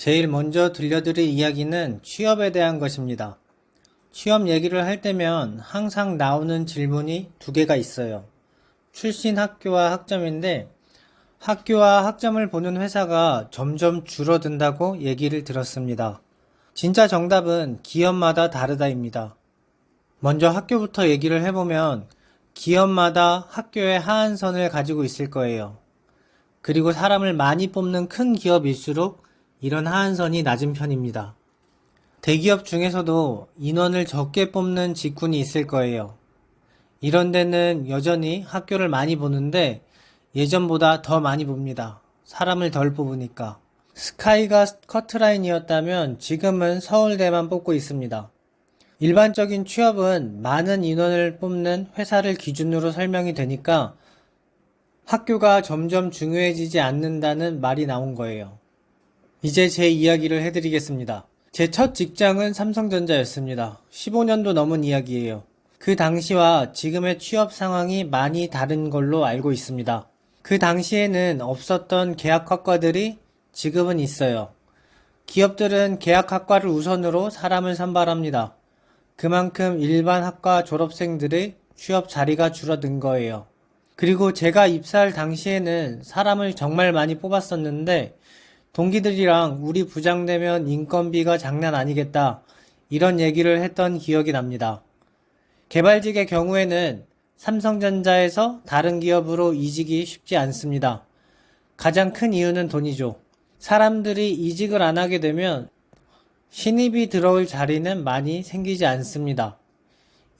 제일 먼저 들려드릴 이야기는 취업에 대한 것입니다. 취업 얘기를 할 때면 항상 나오는 질문이 두 개가 있어요. 출신 학교와 학점인데 학교와 학점을 보는 회사가 점점 줄어든다고 얘기를 들었습니다. 진짜 정답은 기업마다 다르다입니다. 먼저 학교부터 얘기를 해보면 기업마다 학교의 하한선을 가지고 있을 거예요. 그리고 사람을 많이 뽑는 큰 기업일수록 이런 하한선이 낮은 편입니다. 대기업 중에서도 인원을 적게 뽑는 직군이 있을 거예요. 이런 데는 여전히 학교를 많이 보는데 예전보다 더 많이 봅니다. 사람을 덜 뽑으니까. 스카이가 커트라인이었다면 지금은 서울대만 뽑고 있습니다. 일반적인 취업은 많은 인원을 뽑는 회사를 기준으로 설명이 되니까 학교가 점점 중요해지지 않는다는 말이 나온 거예요. 이제 제 이야기를 해드리겠습니다. 제 첫 직장은 삼성전자였습니다. 15년도 넘은 이야기예요. 그 당시와 지금의 취업 상황이 많이 다른 걸로 알고 있습니다. 그 당시에는 없었던 계약학과들이 지금은 있어요. 기업들은 계약학과를 우선으로 사람을 선발합니다. 그만큼 일반 학과 졸업생들의 취업 자리가 줄어든 거예요. 그리고 제가 입사할 당시에는 사람을 정말 많이 뽑았었는데 동기들이랑 우리 부장되면 인건비가 장난 아니겠다 이런 얘기를 했던 기억이 납니다. 개발직의 경우에는 삼성전자에서 다른 기업으로 이직이 쉽지 않습니다. 가장 큰 이유는 돈이죠. 사람들이 이직을 안 하게 되면 신입이 들어올 자리는 많이 생기지 않습니다.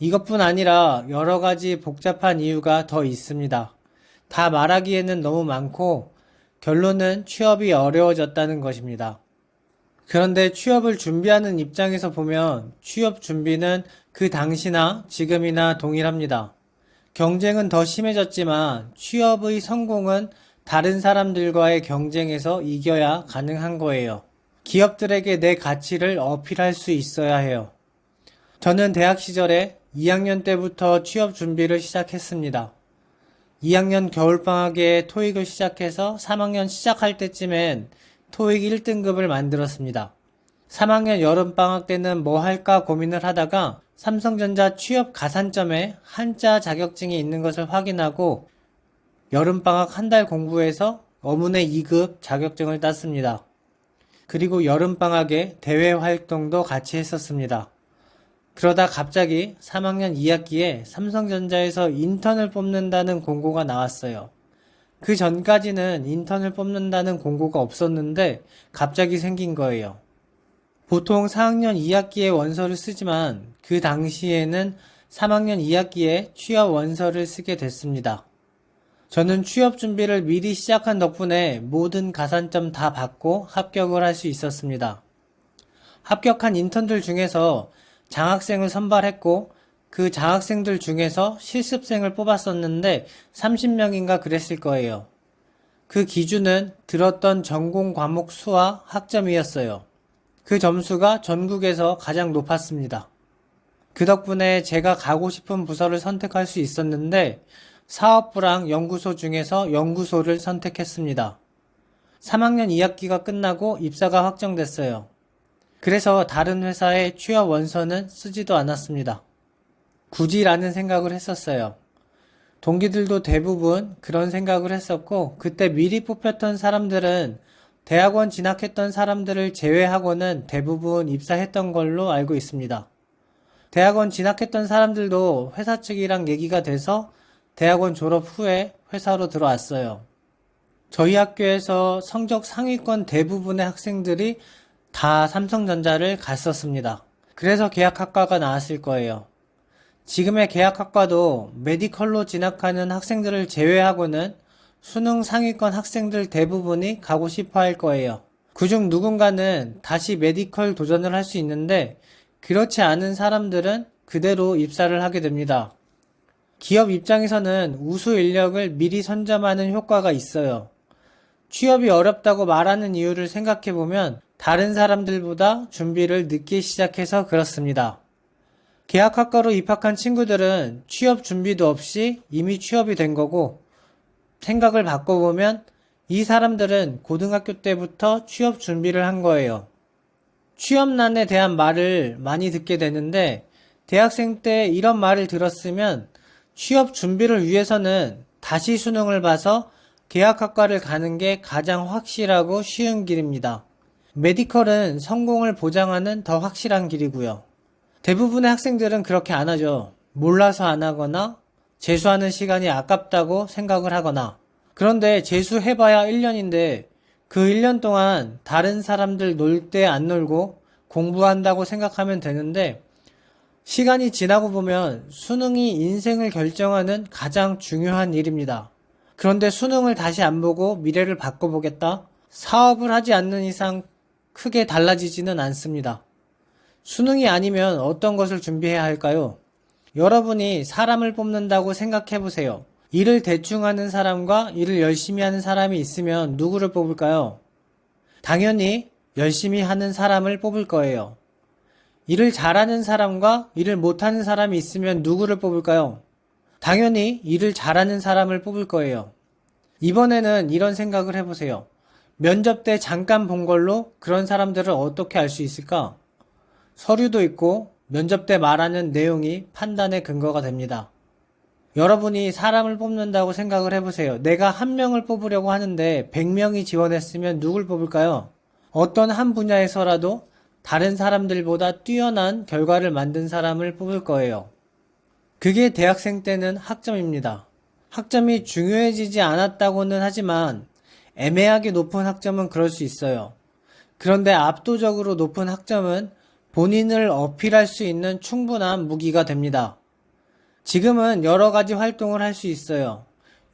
이것뿐 아니라 여러 가지 복잡한 이유가 더 있습니다. 다 말하기에는 너무 많고 결론은 취업이 어려워졌다는 것입니다. 그런데 취업을 준비하는 입장에서 보면 취업 준비는 그 당시나 지금이나 동일합니다. 경쟁은 더 심해졌지만 취업의 성공은 다른 사람들과의 경쟁에서 이겨야 가능한 거예요. 기업들에게 내 가치를 어필할 수 있어야 해요. 저는 대학 시절에 2학년 때부터 취업 준비를 시작했습니다. 2학년 겨울방학에 토익을 시작해서 3학년 시작할 때쯤엔 토익 1등급을 만들었습니다. 3학년 여름방학 때는 뭐 할까 고민을 하다가 삼성전자 취업 가산점에 한자 자격증이 있는 것을 확인하고 여름방학 한 달 공부해서 어문의 2급 자격증을 땄습니다. 그리고 여름방학에 대외 활동도 같이 했었습니다. 그러다 갑자기 3학년 2학기에 삼성전자에서 인턴을 뽑는다는 공고가 나왔어요. 그 전까지는 인턴을 뽑는다는 공고가 없었는데 갑자기 생긴 거예요. 보통 4학년 2학기에 원서를 쓰지만 그 당시에는 3학년 2학기에 취업 원서를 쓰게 됐습니다. 저는 취업 준비를 미리 시작한 덕분에 모든 가산점 다 받고 합격을 할 수 있었습니다. 합격한 인턴들 중에서 장학생을 선발했고 그 장학생들 중에서 실습생을 뽑았었는데 30명인가 그랬을 거예요. 그 기준은 들었던 전공 과목 수와 학점이었어요. 그 점수가 전국에서 가장 높았습니다. 그 덕분에 제가 가고 싶은 부서를 선택할 수 있었는데 사업부랑 연구소 중에서 연구소를 선택했습니다. 3학년 2학기가 끝나고 입사가 확정됐어요. 그래서 다른 회사에 취업 원서는 쓰지도 않았습니다. 굳이라는 생각을 했었어요. 동기들도 대부분 그런 생각을 했었고 그때 미리 뽑혔던 사람들은 대학원 진학했던 사람들을 제외하고는 대부분 입사했던 걸로 알고 있습니다. 대학원 진학했던 사람들도 회사 측이랑 얘기가 돼서 대학원 졸업 후에 회사로 들어왔어요. 저희 학교에서 성적 상위권 대부분의 학생들이 다 삼성전자를 갔었습니다. 그래서 계약학과가 나왔을 거예요. 지금의 계약학과도 메디컬로 진학하는 학생들을 제외하고는 수능 상위권 학생들 대부분이 가고 싶어 할 거예요. 그중 누군가는 다시 메디컬 도전을 할 수 있는데 그렇지 않은 사람들은 그대로 입사를 하게 됩니다. 기업 입장에서는 우수 인력을 미리 선점하는 효과가 있어요. 취업이 어렵다고 말하는 이유를 생각해보면 다른 사람들보다 준비를 늦게 시작해서 그렇습니다. 계약학과로 입학한 친구들은 취업 준비도 없이 이미 취업이 된 거고 생각을 바꿔보면 이 사람들은 고등학교 때부터 취업 준비를 한 거예요. 취업난에 대한 말을 많이 듣게 되는데 대학생 때 이런 말을 들었으면 취업 준비를 위해서는 다시 수능을 봐서 계약학과를 가는 게 가장 확실하고 쉬운 길입니다. 메디컬은 성공을 보장하는 더 확실한 길이고요. 대부분의 학생들은 그렇게 안 하죠. 몰라서 안 하거나 재수하는 시간이 아깝다고 생각을 하거나. 그런데 재수해봐야 1년인데 그 1년 동안 다른 사람들 놀 때 안 놀고 공부한다고 생각하면 되는데 시간이 지나고 보면 수능이 인생을 결정하는 가장 중요한 일입니다. 그런데 수능을 다시 안 보고 미래를 바꿔보겠다? 사업을 하지 않는 이상 크게 달라지지는 않습니다. 수능이 아니면 어떤 것을 준비해야 할까요? 여러분이 사람을 뽑는다고 생각해 보세요. 일을 대충 하는 사람과 일을 열심히 하는 사람이 있으면 누구를 뽑을까요? 당연히 열심히 하는 사람을 뽑을 거예요. 일을 잘하는 사람과 일을 못하는 사람이 있으면 누구를 뽑을까요? 당연히 일을 잘하는 사람을 뽑을 거예요. 이번에는 이런 생각을 해보세요. 면접 때 잠깐 본 걸로 그런 사람들을 어떻게 알 수 있을까? 서류도 있고 면접 때 말하는 내용이 판단의 근거가 됩니다. 여러분이 사람을 뽑는다고 생각을 해보세요. 내가 한 명을 뽑으려고 하는데 100명이 지원했으면 누굴 뽑을까요? 어떤 한 분야에서라도 다른 사람들보다 뛰어난 결과를 만든 사람을 뽑을 거예요. 그게 대학생 때는 학점입니다. 학점이 중요해지지 않았다고는 하지만 애매하게 높은 학점은 그럴 수 있어요. 그런데 압도적으로 높은 학점은 본인을 어필할 수 있는 충분한 무기가 됩니다. 지금은 여러 가지 활동을 할 수 있어요.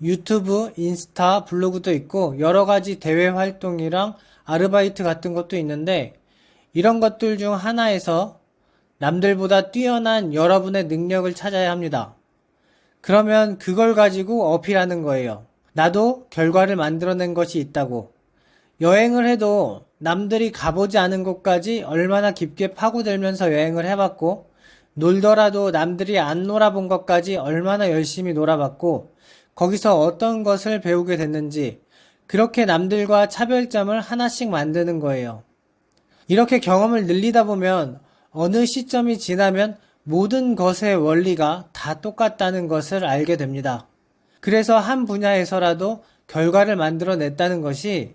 유튜브, 인스타, 블로그도 있고 여러 가지 대외 활동이랑 아르바이트 같은 것도 있는데 이런 것들 중 하나에서 남들보다 뛰어난 여러분의 능력을 찾아야 합니다. 그러면 그걸 가지고 어필하는 거예요. 나도 결과를 만들어낸 것이 있다고. 여행을 해도 남들이 가보지 않은 곳까지 얼마나 깊게 파고들면서 여행을 해봤고 놀더라도 남들이 안 놀아본 것까지 얼마나 열심히 놀아봤고 거기서 어떤 것을 배우게 됐는지 그렇게 남들과 차별점을 하나씩 만드는 거예요. 이렇게 경험을 늘리다 보면 어느 시점이 지나면 모든 것의 원리가 다 똑같다는 것을 알게 됩니다. 그래서 한 분야에서라도 결과를 만들어냈다는 것이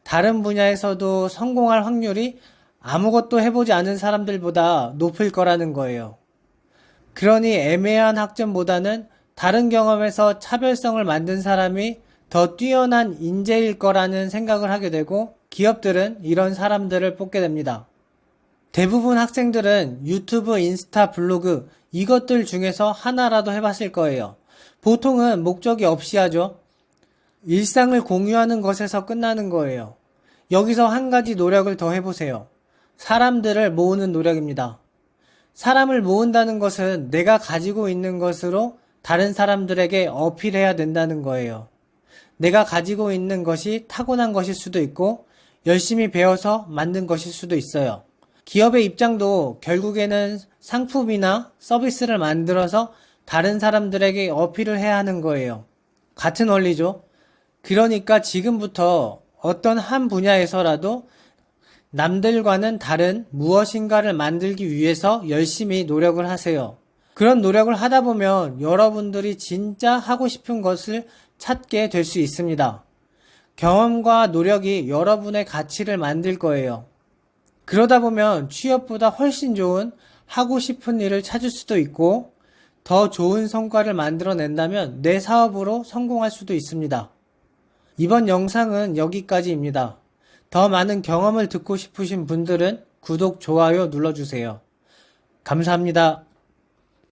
다른 분야에서도 성공할 확률이 아무것도 해보지 않은 사람들보다 높을 거라는 거예요. 그러니 애매한 학점보다는 다른 경험에서 차별성을 만든 사람이 더 뛰어난 인재일 거라는 생각을 하게 되고 기업들은 이런 사람들을 뽑게 됩니다. 대부분 학생들은 유튜브, 인스타, 블로그 이것들 중에서 하나라도 해봤을 거예요. 보통은 목적이 없이 하죠. 일상을 공유하는 것에서 끝나는 거예요. 여기서 한 가지 노력을 더 해보세요. 사람들을 모으는 노력입니다. 사람을 모은다는 것은 내가 가지고 있는 것으로 다른 사람들에게 어필해야 된다는 거예요. 내가 가지고 있는 것이 타고난 것일 수도 있고 열심히 배워서 만든 것일 수도 있어요. 기업의 입장도 결국에는 상품이나 서비스를 만들어서 다른 사람들에게 어필을 해야 하는 거예요. 같은 원리죠. 그러니까 지금부터 어떤 한 분야에서라도 남들과는 다른 무엇인가를 만들기 위해서 열심히 노력을 하세요. 그런 노력을 하다 보면 여러분들이 진짜 하고 싶은 것을 찾게 될 수 있습니다. 경험과 노력이 여러분의 가치를 만들 거예요. 그러다 보면 취업보다 훨씬 좋은 하고 싶은 일을 찾을 수도 있고 더 좋은 성과를 만들어낸다면 내 사업으로 성공할 수도 있습니다. 이번 영상은 여기까지입니다. 더 많은 경험을 듣고 싶으신 분들은 구독, 좋아요 눌러주세요. 감사합니다.